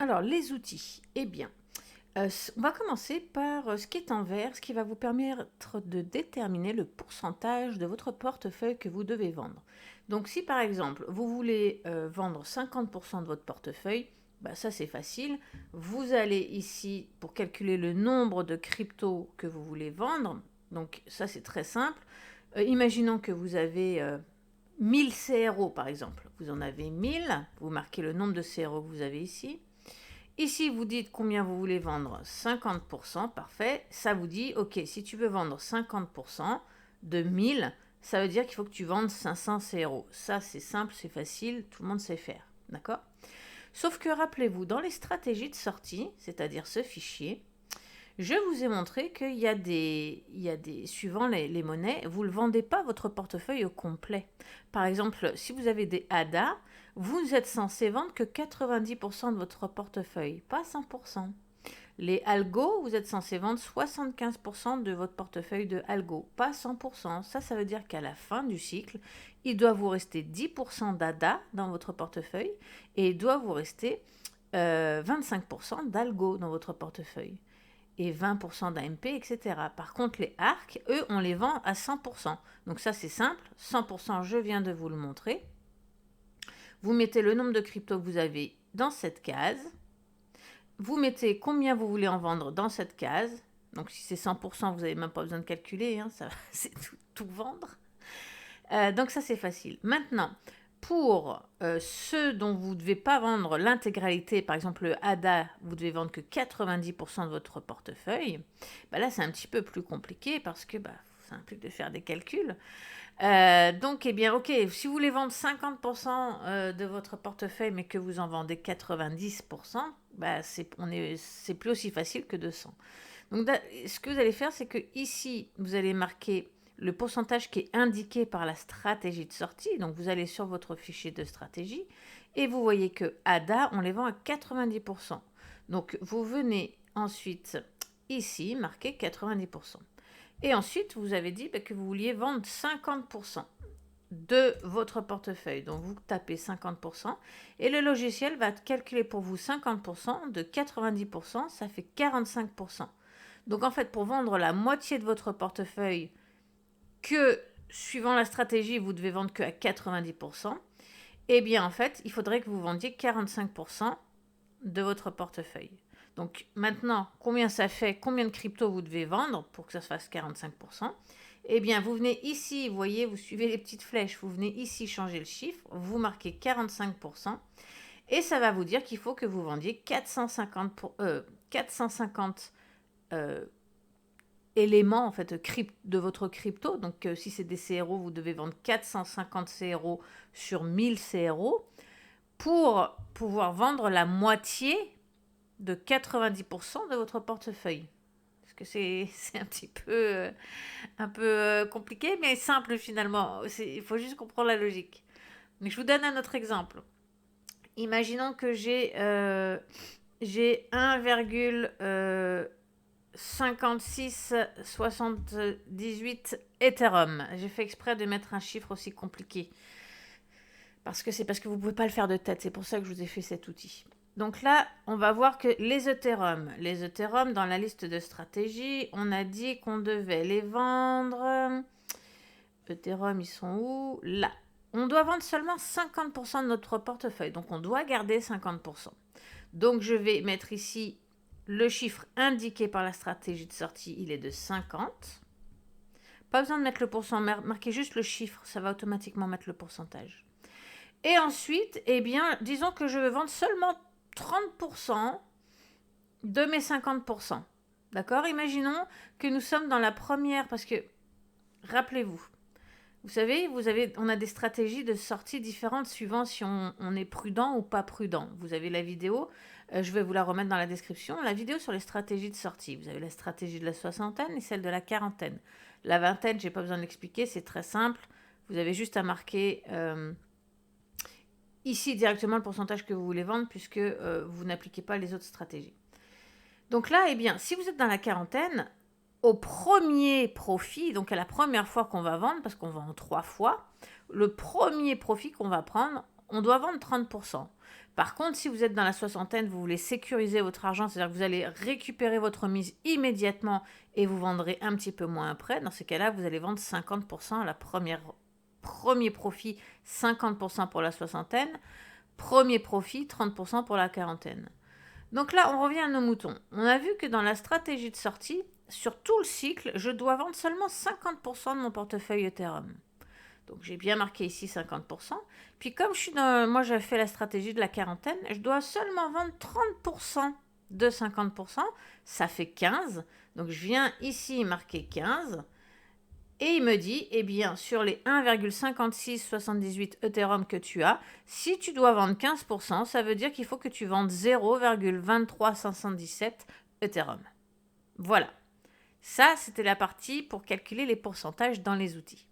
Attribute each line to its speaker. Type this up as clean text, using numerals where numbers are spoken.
Speaker 1: Alors, les outils. Eh bien, on va commencer par ce qui est en vert, ce qui va vous permettre de déterminer le pourcentage de votre portefeuille que vous devez vendre. Donc, si par exemple, vous voulez vendre 50% de votre portefeuille, bah, ça c'est facile. Vous allez ici pour calculer le nombre de cryptos que vous voulez vendre. Donc, ça c'est très simple. Imaginons que vous avez 1000 CRO par exemple. Vous en avez 1000, vous marquez le nombre de CRO que vous avez ici. Ici, vous dites combien vous voulez vendre, 50%, parfait. Ça vous dit, ok, si tu veux vendre 50% de 1000, ça veut dire qu'il faut que tu vendes 500 CRO. Ça, c'est simple, c'est facile, tout le monde sait faire, d'accord? Sauf que rappelez-vous, dans les stratégies de sortie, c'est-à-dire ce fichier, je vous ai montré qu'il y a des suivant les monnaies, vous ne vendez pas votre portefeuille au complet. Par exemple, si vous avez des ADA, vous êtes censé vendre que 90% de votre portefeuille, pas 100%. Les algos, vous êtes censé vendre 75% de votre portefeuille de algo, pas 100%. Ça veut dire qu'à la fin du cycle, il doit vous rester 10% d'ADA dans votre portefeuille et il doit vous rester 25% d'algo dans votre portefeuille et 20% d'AMP, etc. Par contre, les ARC, eux, on les vend à 100%. Donc ça, c'est simple. 100%, je viens de vous le montrer. Vous mettez le nombre de cryptos que vous avez dans cette case. Vous mettez combien vous voulez en vendre dans cette case. Donc si c'est 100%, vous n'avez même pas besoin de calculer. Hein, c'est tout vendre. Donc ça, c'est facile. Maintenant, pour ceux dont vous ne devez pas vendre l'intégralité, par exemple le ADA, vous devez vendre que 90% de votre portefeuille, bah là c'est un petit peu plus compliqué parce que ça implique de faire des calculs. Donc, eh bien, ok, si vous voulez vendre 50% de votre portefeuille mais que vous en vendez 90%, c'est plus aussi facile que 200. Donc, ce que vous allez faire, c'est que ici, vous allez marquer le pourcentage qui est indiqué par la stratégie de sortie. Donc, vous allez sur votre fichier de stratégie et vous voyez que ADA, on les vend à 90%. Donc, vous venez ensuite ici marquer 90%. Et ensuite, vous avez dit que vous vouliez vendre 50% de votre portefeuille. Donc, vous tapez 50% et le logiciel va calculer pour vous 50% de 90%, ça fait 45%. Donc, en fait, pour vendre la moitié de votre portefeuille que, suivant la stratégie, vous devez vendre que à 90%, eh bien, en fait, il faudrait que vous vendiez 45% de votre portefeuille. Donc, maintenant, combien ça fait, combien de crypto vous devez vendre pour que ça se fasse 45%? Eh bien, vous venez ici, vous voyez, vous suivez les petites flèches, vous venez ici changer le chiffre, vous marquez 45%, et ça va vous dire qu'il faut que vous vendiez 450 éléments en fait de votre crypto. Donc si c'est des CRO, vous devez vendre 450 CRO sur 1000 CRO pour pouvoir vendre la moitié de 90% de votre portefeuille. Parce que c'est un petit peu un peu compliqué, mais simple finalement. Il faut juste comprendre la logique. Mais je vous donne un autre exemple. Imaginons que j'ai 1,5678 Ethereum. J'ai fait exprès de mettre un chiffre aussi compliqué. Parce que vous ne pouvez pas le faire de tête. C'est pour ça que je vous ai fait cet outil. Donc là, on va voir que les Ethereum, dans la liste de stratégies, on a dit qu'on devait les vendre. Ethereum, ils sont où? Là. On doit vendre seulement 50% de notre portefeuille. Donc, on doit garder 50%. Donc, je vais mettre ici le chiffre indiqué par la stratégie de sortie. Il est de 50. Pas besoin de mettre le pourcentage. Marquez juste le chiffre. Ça va automatiquement mettre le pourcentage. Et ensuite, eh bien, disons que je veux vendre seulement 30% de mes 50%. D'accord? Imaginons que nous sommes dans la première, parce que, rappelez-vous, vous savez, on a des stratégies de sortie différentes suivant si on est prudent ou pas prudent. Vous avez la vidéo, je vais vous la remettre dans la description, la vidéo sur les stratégies de sortie. Vous avez la stratégie de la soixantaine et celle de la quarantaine. La vingtaine, je n'ai pas besoin de l'expliquer, c'est très simple. Vous avez juste à marquer ici directement le pourcentage que vous voulez vendre puisque vous n'appliquez pas les autres stratégies. Donc là, eh bien, si vous êtes dans la quarantaine, au premier profit, donc à la première fois qu'on va vendre, parce qu'on vend 3 fois, le premier profit qu'on va prendre, on doit vendre 30%. Par contre, si vous êtes dans la soixantaine, vous voulez sécuriser votre argent, c'est-à-dire que vous allez récupérer votre mise immédiatement et vous vendrez un petit peu moins après. Dans ces cas-là, vous allez vendre 50% à la premier profit, 50% pour la soixantaine, premier profit, 30% pour la quarantaine. Donc là, on revient à nos moutons. On a vu que dans la stratégie de sortie, sur tout le cycle, je dois vendre seulement 50% de mon portefeuille Ethereum. Donc j'ai bien marqué ici 50%. Puis comme moi j'ai fait la stratégie de la quarantaine, je dois seulement vendre 30% de 50%. Ça fait 15. Donc je viens ici marquer 15. Et il me dit, eh bien, sur les 1,5678 Ethereum que tu as, si tu dois vendre 15%, ça veut dire qu'il faut que tu vendes 0,23517 Ethereum. Voilà. Ça, c'était la partie pour calculer les pourcentages dans les outils.